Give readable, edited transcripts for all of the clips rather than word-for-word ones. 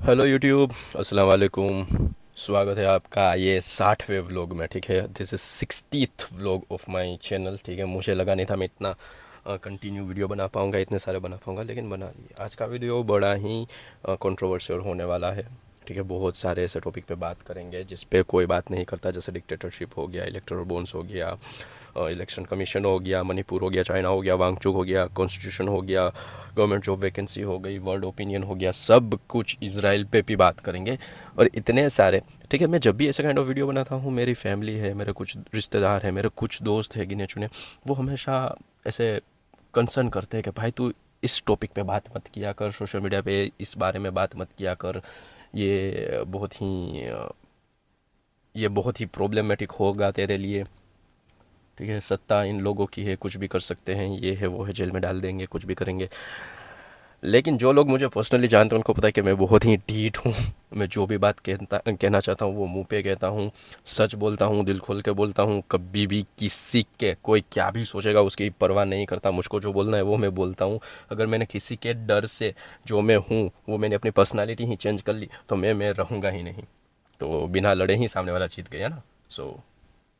Hello YouTube, अस्सलाम वालेकुम। स्वागत है आपका ये 60वें व्लॉग में। ठीक है, this is 60th vlog of my channel. ठीक है, मुझे लगा नहीं था मैं इतना कंटिन्यू वीडियो बना पाऊँगा, इतने सारे बना पाऊँगा, लेकिन बना लिए। आज का वीडियो बड़ा ही कंट्रोवर्शियल होने वाला है। ठीक है, बहुत सारे ऐसे टॉपिक पे बात करेंगे जिस पे कोई बात नहीं करता, जैसे डिक्टेटरशिप हो गया, इलेक्टोरल बॉन्ड्स हो गया, इलेक्शन कमीशन हो गया, मणिपुर हो गया, चाइना हो गया, वांगचुक हो गया, कॉन्स्टिट्यूशन हो गया, गवर्नमेंट जॉब वैकेंसी हो गई, वर्ल्ड ओपिनियन हो गया, सब कुछ इसराइल पे भी बात करेंगे। और इतने सारे। ठीक है, मैं जब भी ऐसे काइंड ऑफ वीडियो बनाता हूँ, मेरी फैमिली है, मेरे कुछ रिश्तेदार हैं, मेरे कुछ दोस्त हैं गिने चुने, वो हमेशा ऐसे कंसर्न करते हैं कि भाई तू इस टॉपिक पे बात मत किया कर, सोशल मीडिया पे इस बारे में बात मत किया कर, ये बहुत ही प्रॉब्लमेटिक होगा तेरे लिए। ठीक है, सत्ता इन लोगों की है, कुछ भी कर सकते हैं, ये है वो है, जेल में डाल देंगे, कुछ भी करेंगे। लेकिन जो लोग मुझे पर्सनली जानते हैं उनको पता है कि मैं बहुत ही ढीठ हूँ। मैं जो भी बात कहना चाहता हूँ वो मुंह पे कहता हूँ, सच बोलता हूँ, दिल खोल के बोलता हूँ। कभी भी किसी के कोई क्या भी सोचेगा उसकी परवाह नहीं करता। मुझको जो बोलना है वो मैं बोलता हूँ। अगर मैंने किसी के डर से जो मैं हूँ वो मैंने अपनी पर्सनालिटी ही चेंज कर ली तो मैं रहूँगा ही नहीं। तो बिना लड़े ही सामने वाला जीत गया ना। सो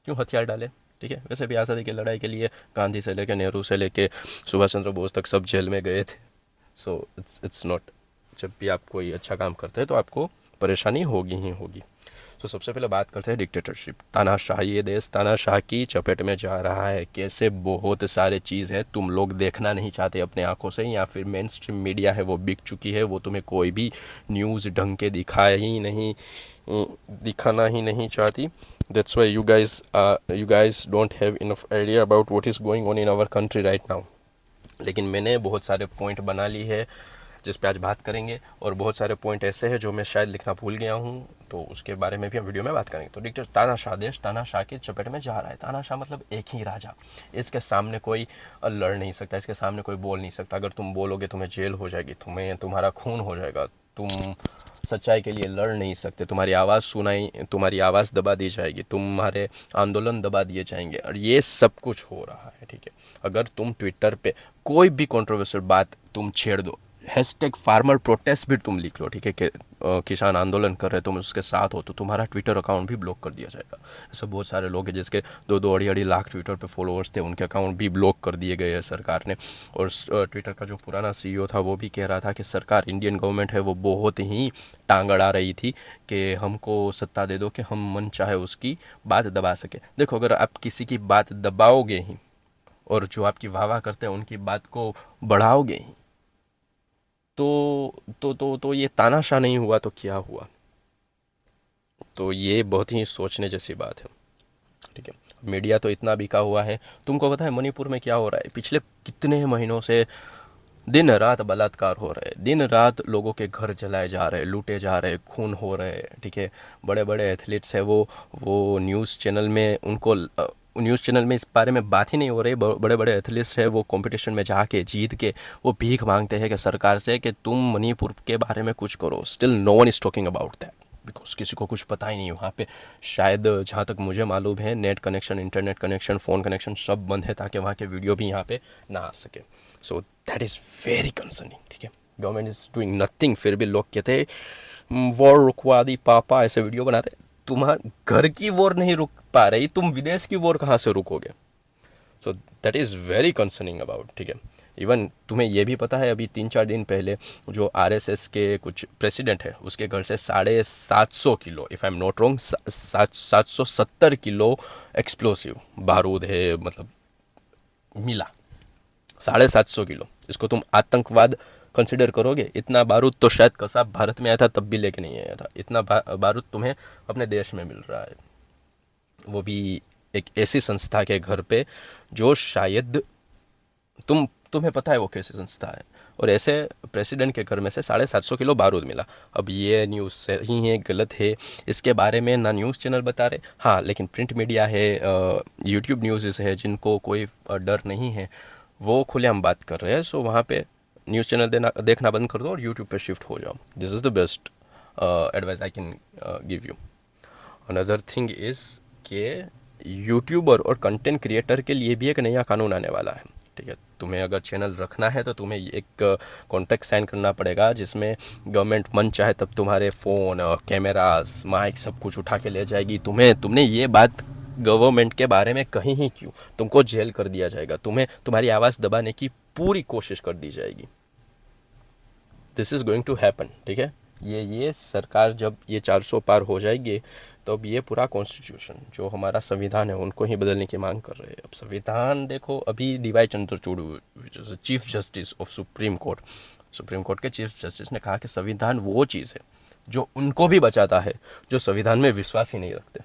क्यों हथियार डाले। ठीक है, वैसे भी आज़ादी की लड़ाई के लिए गांधी से लेके नेहरू से लेके सुभाष चंद्र बोस तक सब जेल में गए थे। So it's not. जब भी आप कोई अच्छा काम करते हैं तो आपको परेशानी होगी ही होगी। तो सबसे पहले बात करते हैं डिक्टेटरशिप, तानाशाही। ये देश तानाशाह की चपेट में जा रहा है। कैसे बहुत सारे चीज़ है तुम लोग देखना नहीं चाहते अपने आंखों से, या फिर मेन स्ट्रीम मीडिया है वो बिक चुकी है, वो तुम्हें कोई भी न्यूज़ ढंग के दिखाना ही नहीं चाहती। That's why you guys don't have enough idea about what is going on in our country right now. लेकिन मैंने बहुत सारे पॉइंट बना ली है जिस पे आज बात करेंगे, और बहुत सारे पॉइंट ऐसे हैं जो मैं शायद लिखना भूल गया हूँ, तो उसके बारे में भी हम वीडियो में बात करेंगे। तो डिक्टेटर तानाशाह, देश तानाशाह की चपेट में जा रहा है। तानाशाह मतलब एक ही राजा। इसके सामने कोई लड़ नहीं सकता, इसके सामने कोई बोल नहीं सकता। अगर तुम बोलोगे तुम्हें जेल हो जाएगी, तुम्हारा खून हो जाएगा, तुम सच्चाई के लिए लड़ नहीं सकते, तुम्हारी आवाज़ दबा दी जाएगी, तुम्हारे आंदोलन दबा दिए जाएंगे, और ये सब कुछ हो रहा है। ठीक है, अगर तुम ट्विटर पे कोई भी कंट्रोवर्शियल बात तुम छेड़ दो, हैशटैग फार्मर प्रोटेस्ट भी तुम लिख लो, ठीक है, कि किसान आंदोलन कर रहे, तुम उसके साथ हो, तो तुम्हारा ट्विटर अकाउंट भी ब्लॉक कर दिया जाएगा। ऐसे बहुत सारे लोग हैं जिसके 2-2 अढ़ी-अढ़ी लाख ट्विटर पे फॉलोअर्स थे, उनके अकाउंट भी ब्लॉक कर दिए गए हैं सरकार ने। और ट्विटर का जो पुराना सीईओ था वो भी कह रहा था कि सरकार, इंडियन गवर्नमेंट है वो बहुत ही टांग अड़ा रही थी कि हमको सत्ता दे दो कि हम मन चाहे उसकी बात दबा सके। देखो, अगर आप किसी की बात दबाओगे ही और जो आपकी वाह वाह करते हैं उनकी बात को बढ़ाओगे ही, तो ये तानाशाह नहीं हुआ तो क्या हुआ। तो ये बहुत ही सोचने जैसी बात है। ठीक है, मीडिया तो इतना बिका हुआ है। तुमको पता है मणिपुर में क्या हो रहा है? पिछले कितने महीनों से दिन रात बलात्कार हो रहे हैं, दिन रात लोगों के घर जलाए जा रहे हैं, लूटे जा रहे हैं, खून हो रहे हैं। ठीक है, बड़े बड़े एथलीट्स हैं, वो न्यूज़ चैनल में इस बारे में बात ही नहीं हो रही। बड़े बड़े एथलीट्स हैं, वो कंपटीशन में जाके जीत के वो भीख मांगते हैं कि सरकार से कि तुम मणिपुर के बारे में कुछ करो। Still no one is talking about that, because किसी को कुछ पता ही नहीं वहाँ पे। शायद जहाँ तक मुझे मालूम है net connection, internet connection, phone connection सब बंद है, ताकि वहाँ के वीडियो भी यहाँ पे ना आ सके। सो दैट इज़ वेरी कंसर्निंग। ठीक है, गवर्नमेंट इज़ डूइंग नथिंग, फिर भी लोग कहते हैं वॉर रुकवा दी पापा, ऐसे वीडियो बनाते। तुम्हारे घर की वॉर नहीं रुक पा रही, तुम विदेश की वॉर कहाँ से रुकोगे? So that is very concerning about. ठीक है, इवन तुम्हें ये भी पता है अभी 3-4 दिन पहले जो आरएसएस के कुछ प्रेसिडेंट है उसके घर से 750 kilo, if I am not wrong, 770 kilo explosive बारूद है, मतलब मिला 750 किलो। इसको तुम आतंकवाद कंसिडर करोगे? इतना बारूद तो शायद कसाब भारत में आया था तब भी लेके नहीं आया था। इतना बारूद तुम्हें अपने देश में मिल रहा है, वो भी एक ऐसी संस्था के घर पे जो शायद तुम्हें पता है वो कैसी संस्था है। और ऐसे प्रेसिडेंट के घर में से 750 किलो बारूद मिला। अब ये न्यूज़ सही है गलत है इसके बारे में ना न्यूज़ चैनल बता रहे, हाँ, लेकिन प्रिंट मीडिया है, यूट्यूब न्यूज़ है, जिनको कोई डर नहीं है वो खुलेआम बात कर रहे हैं। सो वहाँ पे न्यूज़ चैनल देखना बंद कर दो और यूट्यूब पे शिफ्ट हो जाओ। This is the best advice I can give you. Another thing is कि यूट्यूबर और कंटेंट क्रिएटर के लिए भी एक नया कानून आने वाला है। ठीक है, तुम्हें अगर चैनल रखना है तो तुम्हें एक कॉन्ट्रैक्ट साइन करना पड़ेगा, जिसमें गवर्नमेंट मन चाहे तब तुम्हारे फ़ोन, कैमरास, माइक सब कुछ उठा के ले जाएगी। तुमने ये बात गवर्नमेंट के बारे में कहीं ही क्यों, तुमको जेल कर दिया जाएगा, तुम्हें तुम्हारी आवाज़ दबाने की पूरी कोशिश कर दी जाएगी। This is going to happen, ठीक है। ये सरकार जब ये 400 पार हो जाएगी तो अब ये पूरा कॉन्स्टिट्यूशन जो हमारा संविधान है उनको ही बदलने की मांग कर रहे हैं। अब संविधान देखो, अभी DY Chandrachud chief justice of supreme court के चीफ जस्टिस ने कहा कि संविधान वो चीज़ है जो उनको भी बचाता है जो संविधान में विश्वास ही नहीं रखते।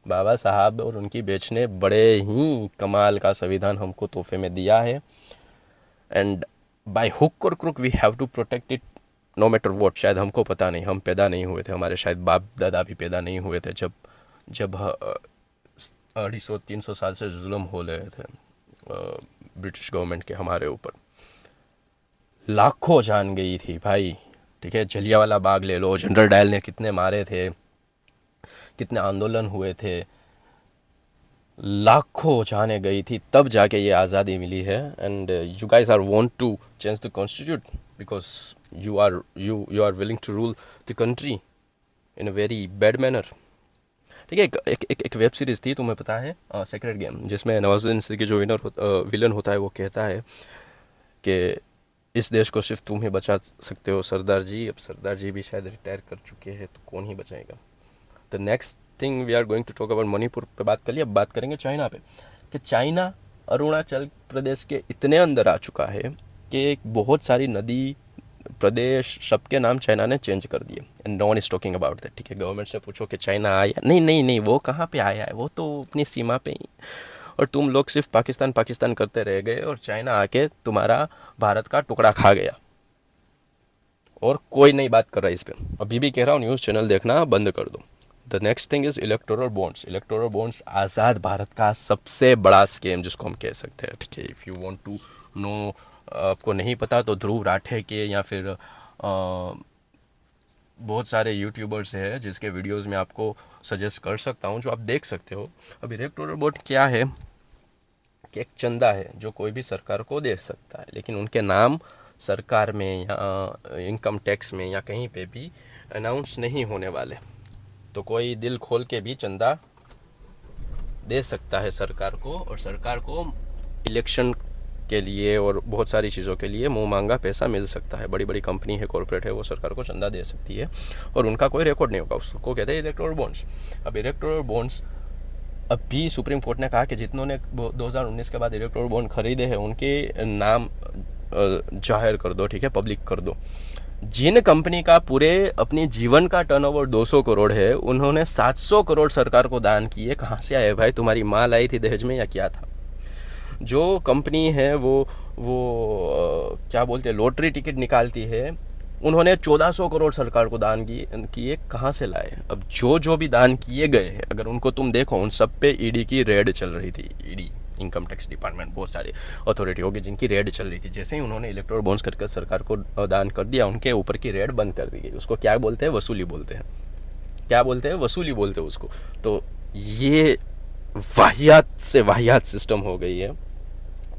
बाबा साहब और उनकी बेच ने बड़े ही कमाल का संविधान हमको तोहफे में दिया है, एंड बाय हुक और crook we have to protect it no matter what. शायद हमको पता नहीं, हम पैदा नहीं हुए थे, हमारे शायद बाप दादा भी पैदा नहीं हुए थे जब 250-300 साल से जुल्म हो रहे थे ब्रिटिश गवर्नमेंट के हमारे ऊपर। लाखों जान गई थी भाई, ठीक है। जलियांवाला बाग ले लो, जनरल डायल ने कितने मारे थे, कितने आंदोलन हुए थे, लाखों जाने गई थी, तब जाके ये आज़ादी मिली है। And you guys are want to change the constitute because you are willing to rule the country in a very bad manner, ठीक है। एक वेब सीरीज़ थी, तुम्हें पता है, सेक्रेट गेम, जिसमें नवाजुद्दीन सिद्दीकी जो विलन होता है वो कहता है कि इस देश को सिर्फ तुम ही बचा सकते हो सरदार जी। अब सरदार जी भी शायद रिटायर कर चुके हैं, तो कौन ही बचाएगा। The next thing we are going to talk about Manipur पे बात कर लिया। अब बात करेंगे चाइना पे, कि चाइना अरुणाचल प्रदेश के इतने अंदर आ चुका है कि बहुत सारी नदी, प्रदेश, सबके नाम चाइना ने चेंज कर दिए, and no one is talking about that, ठीक है। गवर्नमेंट से पूछो कि चाइना आया, नहीं, वो कहाँ पे आया है, वो तो अपनी सीमा पे ही, और तुम लोग सिर्फ पाकिस्तान करते रह गए, और चाइना आके तुम्हारा भारत का टुकड़ा खा गया, और कोई नहीं बात कर रहा है इस पर। अभी भी कह रहा हूँ, न्यूज़ चैनल देखना बंद कर दो। The next thing is electoral bonds आज़ाद भारत का सबसे बड़ा स्कीम जिसको हम कह सकते हैं, ठीक है। If you want to know, आपको नहीं पता तो ध्रुव राठे के या फिर बहुत सारे यूट्यूबर्स हैं जिसके वीडियोस में आपको सजेस्ट कर सकता हूं, जो आप देख सकते हो। अब इलेक्टोरल बॉन्ड क्या है कि एक चंदा है जो कोई भी सरकार को दे सकता है, लेकिन उनके नाम सरकार में या इनकम टैक्स में या कहीं पे भी अनाउंस नहीं होने वाले। तो कोई दिल खोल के भी चंदा दे सकता है सरकार को, और सरकार को इलेक्शन के लिए और बहुत सारी चीज़ों के लिए मुंह मांगा पैसा मिल सकता है। बड़ी बड़ी कंपनी है, कॉर्पोरेट है, वो सरकार को चंदा दे सकती है और उनका कोई रिकॉर्ड नहीं होगा, उसको कहते हैं इलेक्टोरल बॉन्ड्स। अब इलेक्टोरल बॉन्ड्स अभी सुप्रीम कोर्ट ने कहा कि जितनों ने 2019 के बाद इलेक्टोरल बॉन्ड खरीदे हैं उनके नाम जाहिर कर दो, ठीक है, पब्लिक कर दो। जिन कंपनी का पूरे अपनी जीवन का टर्नओवर 200 करोड़ है, उन्होंने 700 करोड़ सरकार को दान किए। कहाँ से आए भाई? तुम्हारी माँ लाई थी दहेज में या क्या था? जो कंपनी है वो क्या बोलते हैं, लॉटरी टिकट निकालती है, उन्होंने 1400 करोड़ सरकार को दान किए। कहाँ से लाए? अब जो भी दान किए गए हैं, अगर उनको तुम देखो, उन सब पे ईडी की रेड चल रही थी। ईडी, इनकम टैक्स डिपार्टमेंट, बहुत सारी अथॉरिटी होगी जिनकी रेड चल रही थी। जैसे ही उन्होंने इलेक्टोरल बॉन्ड्स करके सरकार को दान कर दिया, उनके ऊपर की रेड बंद कर दी गई। उसको क्या बोलते हैं? वसूली बोलते हैं। क्या बोलते हैं? वसूली बोलते हैं उसको। तो ये वाहियात से वाहियात सिस्टम हो गई है,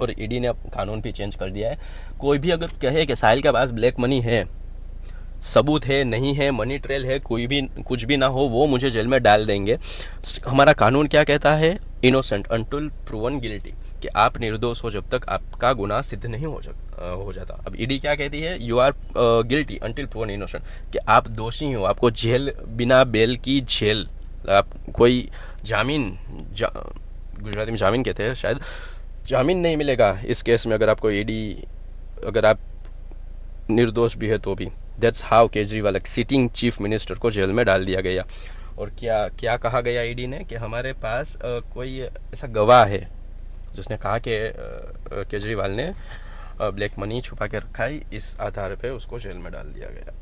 और ईडी ने अब कानून भी चेंज कर दिया है। कोई भी अगर कहे कि साहिल के पास ब्लैक मनी है, सबूत है, नहीं है, मनी ट्रेल है, कोई भी कुछ भी ना हो, वो मुझे जेल में डाल देंगे। हमारा कानून क्या कहता है? इनोसेंट अनटिल प्रूवन गिल्टी, कि आप निर्दोष हो जब तक आपका गुनाह सिद्ध नहीं हो जाता। अब ईडी क्या कहती है? You are guilty until proven innocent, कि आप दोषी हो, आपको जेल, बिना बेल की जेल, आप कोई जामीन, गुजराती में जामीन कहते हैं शायद, जामीन नहीं मिलेगा इस केस में। अगर आपको ईडी, अगर आप निर्दोष भी है तो भी। That's how Kejriwal, sitting chief minister, को जेल में डाल दिया गया। और क्या कहा गया ईडी ने? कि हमारे पास कोई ऐसा गवाह है जिसने कहा कि केजरीवाल ने ब्लैक मनी छुपा के रखा है, इस आधार पे उसको जेल में डाल दिया गया।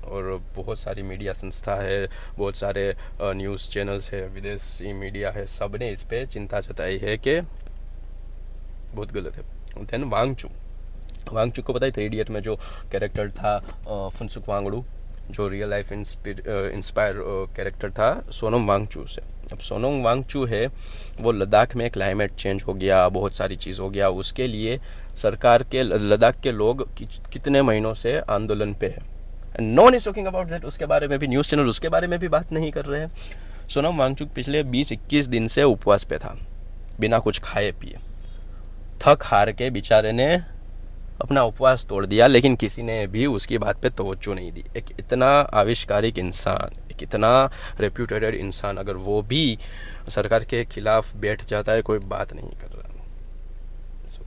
और बहुत सारी मीडिया संस्था है, बहुत सारे न्यूज़ चैनल्स है, विदेशी मीडिया है, सब ने इस पर चिंता जताई है कि बहुत गलत है। देन वांगचू को पता ही था, इडियट में जो कैरेक्टर था फुनसुक वांगडू, जो रियल लाइफ इंस्पायर कैरेक्टर था सोनम वांगचू से। अब सोनम वांगचू है वो लद्दाख में क्लाइमेट चेंज हो गया, बहुत सारी चीज़ हो गया, उसके लिए सरकार के लद्दाख के लोग कितने महीनों से आंदोलन पे है। No one is talking about that. उसके बारे में भी न्यूज़ चैनल उसके बारे में भी बात नहीं कर रहे हैं। सोनम वांगचुक पिछले 20-21 दिन से उपवास पे था, बिना कुछ खाए पिए। थक हार के बेचारे ने अपना उपवास तोड़ दिया, लेकिन किसी ने भी उसकी बात पे तवज्जो नहीं दी। एक इतना आविष्कारिक इंसान, एक इतना रेप्यूटेड इंसान, अगर वो भी सरकार के खिलाफ बैठ जाता है, कोई बात नहीं कर रहा। सो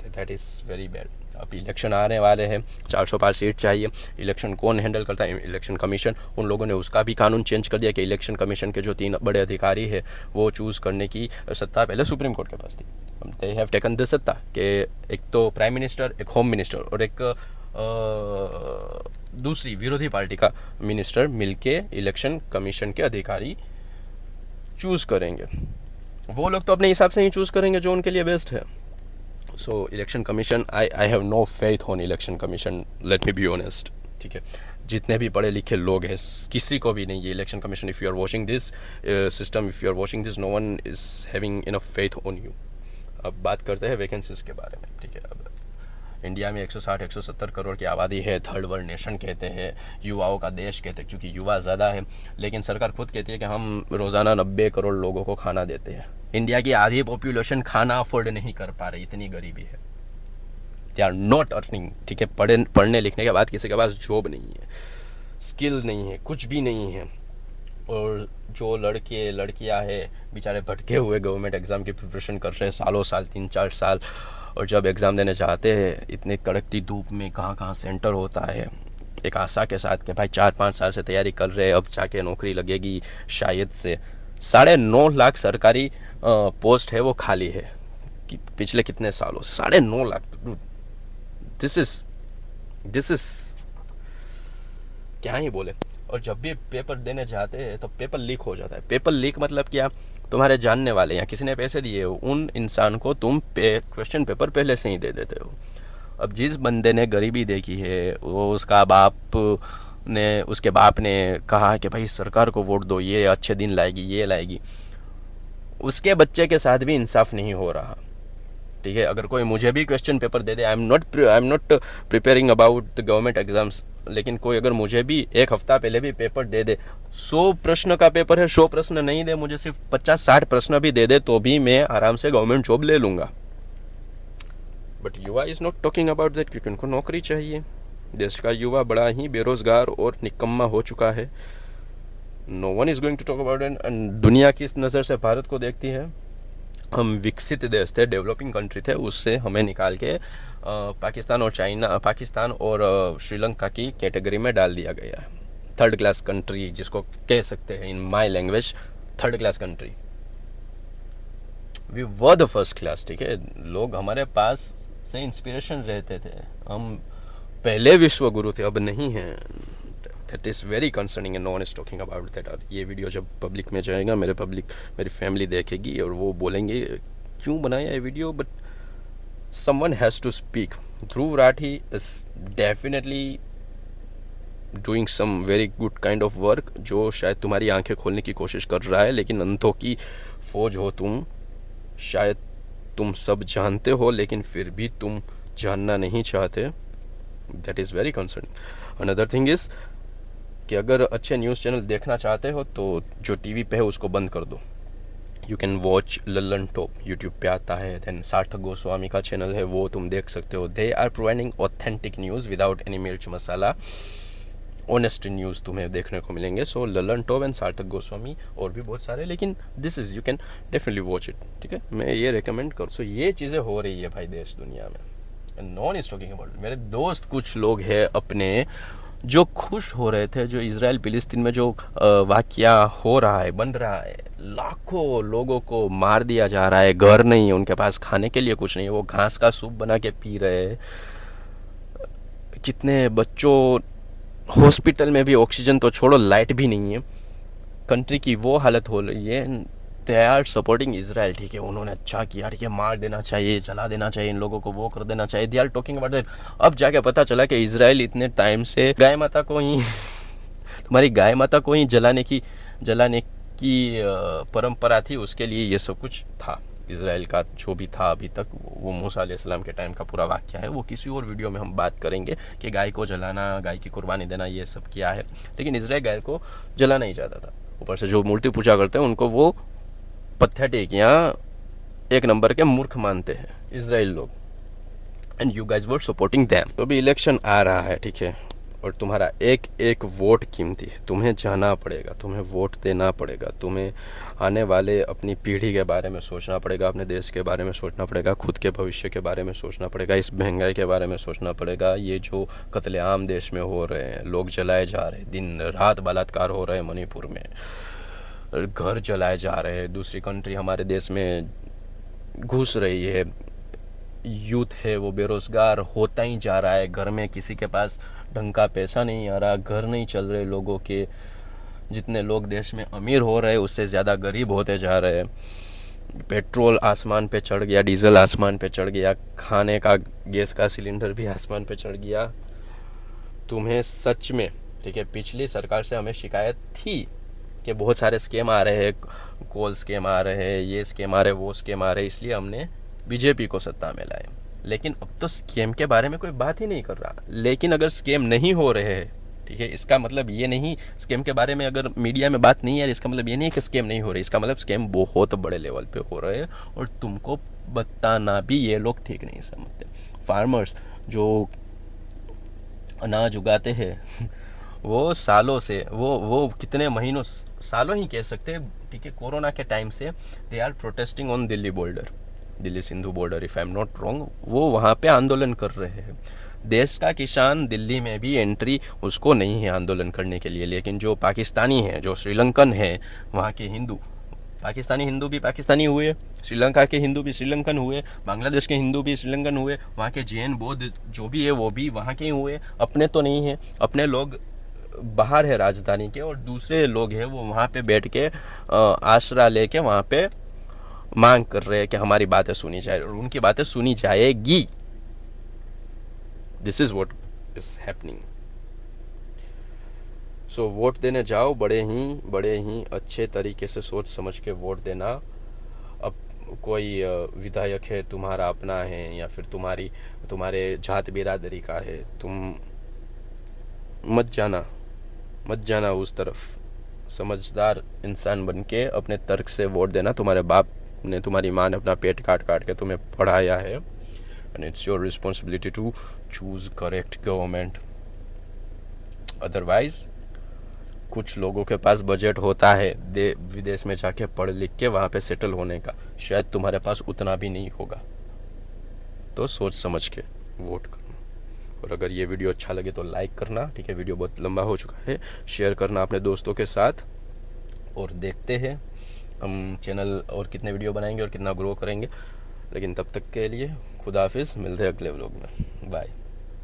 दैट इज़ वेरी बैड। अब इलेक्शन आने वाले हैं, 400 पार सीट चाहिए। इलेक्शन कौन हैंडल करता है? Election commission. उन लोगों ने उसका भी कानून चेंज कर दिया कि इलेक्शन कमीशन के जो 3 बड़े अधिकारी है वो चूज़ करने की सत्ता पहले सुप्रीम कोर्ट के पास थी। दे हैव टेकन द सत्ता कि एक तो प्राइम मिनिस्टर, एक होम मिनिस्टर और एक दूसरी विरोधी पार्टी का मिनिस्टर मिलके इलेक्शन कमीशन के अधिकारी चूज़ करेंगे। वो लोग तो अपने हिसाब से ही चूज़ करेंगे जो उनके लिए बेस्ट है। So election commission, I have no faith on election commission, let me be honest. ठीक है, जितने भी पढ़े लिखे लोग हैं, किसी को भी नहीं ये election commission, if you are watching this system, if you are watching this, no one is having enough faith on you. अब बात करते हैं वैकेंसीज के बारे में। ठीक है, अब इंडिया में 160-170 करोड़ की आबादी है, थर्ड वर्ल्ड नेशन कहते हैं, युवाओं का देश कहते हैं क्योंकि युवा ज़्यादा है, लेकिन सरकार खुद कहती है कि हम रोज़ाना 90 करोड़ लोगों को खाना देते हैं। इंडिया की आधी पॉपुलेशन खाना अफोर्ड नहीं कर पा रही, इतनी गरीबी है। They are not earning. ठीक है, पढ़ने लिखने के बाद किसी के पास जॉब नहीं है, स्किल नहीं है, कुछ भी नहीं है। और जो लड़के लड़कियां हैं बेचारे भटके हुए गवर्नमेंट एग्ज़ाम की प्रिपरेशन कर रहे हैं सालों साल, 3-4 साल, और जब एग्ज़ाम देने जाते हैं इतनी कड़कती धूप में, कहाँ सेंटर होता है, एक आशा के साथ कि भाई 4-5 साल से तैयारी कर रहे हैं, अब जाके नौकरी लगेगी शायद से। 9.5 लाख सरकारी पोस्ट है वो खाली है कि पिछले कितने सालों से 9.5 लाख। दिस इज क्या ही बोले। और जब भी पेपर देने जाते हैं तो पेपर लीक हो जाता है। पेपर लीक मतलब क्या? तुम्हारे जानने वाले या किसी ने पैसे दिए हो, उन इंसान को तुम क्वेश्चन पेपर पहले से ही दे देते हो। अब जिस बंदे ने गरीबी देखी है, वो उसके बाप ने कहा कि भाई सरकार को वोट दो, ये अच्छे दिन लाएगी, ये लाएगी, उसके बच्चे के साथ भी इंसाफ नहीं हो रहा। ठीक है, अगर कोई मुझे भी question paper they they, I am not preparing about the government exams, लेकिन कोई अगर मुझे भी एक हफ्ता पहले भी पेपर दे दे, 100 प्रश्न का पेपर है, 100 प्रश्न नहीं दे, मुझे सिर्फ 50-60 प्रश्न भी दे दे, तो भी मैं आराम से गवर्नमेंट जॉब ले लूँगा। बट युवा is not talking about that, क्योंकि उनको नौकरी चाहिए। देश का युवा बड़ा ही बेरोजगार और निकम्मा हो चुका है। No one is going to talk about it. And दुनिया किस नज़र से भारत को देखती है? हम विकसित देश थे, डेवलपिंग कंट्री थे, उससे हमें निकाल के पाकिस्तान और श्रीलंका की कैटेगरी में डाल दिया गया है। थर्ड क्लास कंट्री जिसको कह सकते हैं, in my language, third class country. We were the first class. ठीक है, लोग हमारे पास से इंस्पिरेशन रहते थे, हम पहले विश्व गुरु थे, अब नहीं हैं। That is very concerning and no one is talking about that. और ये वीडियो जब पब्लिक में जाएगा, मेरी फैमिली देखेगी और वो बोलेंगे क्यों बनाया ये video, but someone has to speak. Dhruv Rathee is definitely doing some very good kind of work, जो शायद तुम्हारी आंखें खोलने की कोशिश कर रहा है, लेकिन अंधों की फौज हो तुम। शायद तुम सब जानते हो, लेकिन फिर भी तुम जानना नहीं चाहते। That is very concerning. Another thing is कि अगर अच्छे न्यूज़ चैनल देखना चाहते हो तो जो टीवी पे है उसको बंद कर दो। You can watch Lallan top, YouTube पे आता है। देन सार्थक गोस्वामी का चैनल है, वो तुम देख सकते हो। They are providing authentic news without any mirch masala. Honest news तुम्हें देखने को मिलेंगे। सो लल्लन टॉप एंड सार्थक गोस्वामी, और भी बहुत सारे, लेकिन this is, you can definitely watch it. ठीक है, मैं ये रिकमेंड करूँ। सो ये चीज़ें हो रही है भाई देश दुनिया में। Non is talking about. मेरे दोस्त कुछ लोग हैं अपने जो खुश हो रहे थे, जो इजराइल फिलिस्तीन में जो वाक़या हो रहा है, बन रहा है, लाखों लोगों को मार दिया जा रहा है, घर नहीं है उनके पास, खाने के लिए कुछ नहीं है, वो घास का सूप बना के पी रहे हैं। कितने बच्चों, हॉस्पिटल में भी ऑक्सीजन तो छोड़ो, लाइट भी नहीं है। कंट्री की वो हालत हो रही है। They are supporting Israel. ठीक है, उन्होंने अच्छा किया, ठीक है, मार देना चाहिए, जला देना चाहिए, इन लोगों को वो कर देना चाहिए। They are talking about that. अब जाके पता चला कि इजराइल इतने टाइम से गाय माता को ही तुम्हारी गाय माता को ही जलाने की परंपरा थी, उसके लिए ये सब कुछ था। इज़राइल का जो भी था अभी तक, वो मूसा अलैहिस्सलाम के टाइम का पूरा वाक़या है। वो किसी और वीडियो में हम बात करेंगे कि गाय को जलाना, गाय की कुर्बानी देना, ये सब क्या है। लेकिन इज़राइल गाय को जलाना ही चाहता था। ऊपर से जो मूर्ति पूजा करते हैं उनको वो पथेटिक या एक नंबर के मूर्ख मानते हैं इज़राइल लोग। And you guys were supporting them. तो भी इलेक्शन आ रहा है, ठीक है, और तुम्हारा एक एक वोट कीमती है। तुम्हें जाना पड़ेगा, तुम्हें वोट देना पड़ेगा, तुम्हें आने वाले अपनी पीढ़ी के बारे में सोचना पड़ेगा, अपने देश के बारे में सोचना पड़ेगा, खुद के भविष्य के बारे में सोचना पड़ेगा, इस महंगाई के बारे में सोचना पड़ेगा। ये जो कत्लेआम देश में हो रहे हैं, लोग जलाए जा रहे हैं, दिन रात बलात्कार हो रहे हैं मणिपुर में, घर जलाए जा रहे हैं, दूसरी कंट्री हमारे देश में घुस रही है, यूथ है वो बेरोज़गार होता ही जा रहा है, घर में किसी के पास ढंग का पैसा नहीं आ रहा, घर नहीं चल रहे लोगों के, जितने लोग देश में अमीर हो रहे हैं उससे ज़्यादा गरीब होते जा रहे हैं, पेट्रोल आसमान पे चढ़ गया, डीजल आसमान पे चढ़ गया, खाने का गैस का सिलेंडर भी आसमान पे चढ़ गया। तुम्हें सच में, ठीक है, पिछली सरकार से हमें शिकायत थी कि बहुत सारे स्कैम आ रहे हैं, कोल स्कैम आ रहे हैं, ये स्कैम आ रहे हैं, वो स्कैम आ रहे हैं, इसलिए हमने बीजेपी को सत्ता में लाए। लेकिन अब तो स्कैम के बारे में कोई बात ही नहीं कर रहा। लेकिन अगर स्कैम नहीं हो रहे हैं, ठीक है, इसका मतलब ये नहीं, स्कैम के बारे में अगर मीडिया में बात नहीं है इसका मतलब ये नहीं कि स्कैम नहीं हो रही, इसका मतलब स्कैम बहुत बड़े लेवल पे हो रहे हैं और तुमको बताना भी ये लोग ठीक नहीं समझते। फार्मर्स जो अनाज उगाते हैं वो सालों से, वो कितने महीनों, सालों ही कह सकते हैं, ठीक है, कोरोना के टाइम से they are protesting on Delhi border, Delhi Singhu border, if I am not wrong, वो वहाँ पे आंदोलन कर रहे हैं। देश का किसान दिल्ली में भी एंट्री उसको नहीं है आंदोलन करने के लिए, लेकिन जो पाकिस्तानी है, जो श्रीलंकन है, वहाँ के हिंदू, पाकिस्तानी हिंदू भी पाकिस्तानी हुए, श्रीलंका के हिंदू भी श्रीलंकन हुए, बांग्लादेश के हिंदू भी श्रीलंकन हुए, वहाँ के जैन बौद्ध जो भी है वो भी वहाँ के ही हुए। अपने तो नहीं है, अपने लोग बाहर है राजधानी के, और दूसरे लोग हैं वो वहाँ पे बैठ के आसरा लेके वहाँ पे मांग कर रहे हैं कि हमारी बातें सुनी जाए, और उनकी बातें सुनी जाएगी। This is what is happening. So vote देने जाओ, बड़े ही अच्छे तरीके से सोच समझ के वोट देना। अब कोई विधायक है तुम्हारा अपना है या फिर तुम्हारे जात बिरादरी का है, तुम मत जाना उस तरफ। समझदार इंसान बन के अपने तर्क से वोट देना। तुम्हारे बाप ने, तुम्हारी माँ ने अपना पेट काट काट के तुम्हें पढ़ाया है, and it's your responsibility to choose correct government. Otherwise कुछ लोगों के पास बजट होता है विदेश में जाके पढ़ लिख के वहाँ पे सेटल होने का, शायद तुम्हारे पास उतना भी नहीं होगा। तो सोच समझ के वोट करना। और अगर ये वीडियो अच्छा लगे तो लाइक करना, ठीक है, वीडियो बहुत लंबा हो चुका है, शेयर करना अपने दोस्तों के साथ, और देखते हैं हम चैनल और कितने वीडियो बनाएंगे और कितना ग्रो करेंगे। लेकिन तब तक के लिए खुदा हाफिज़, मिलते हैं अगले व्लॉग में, बाय।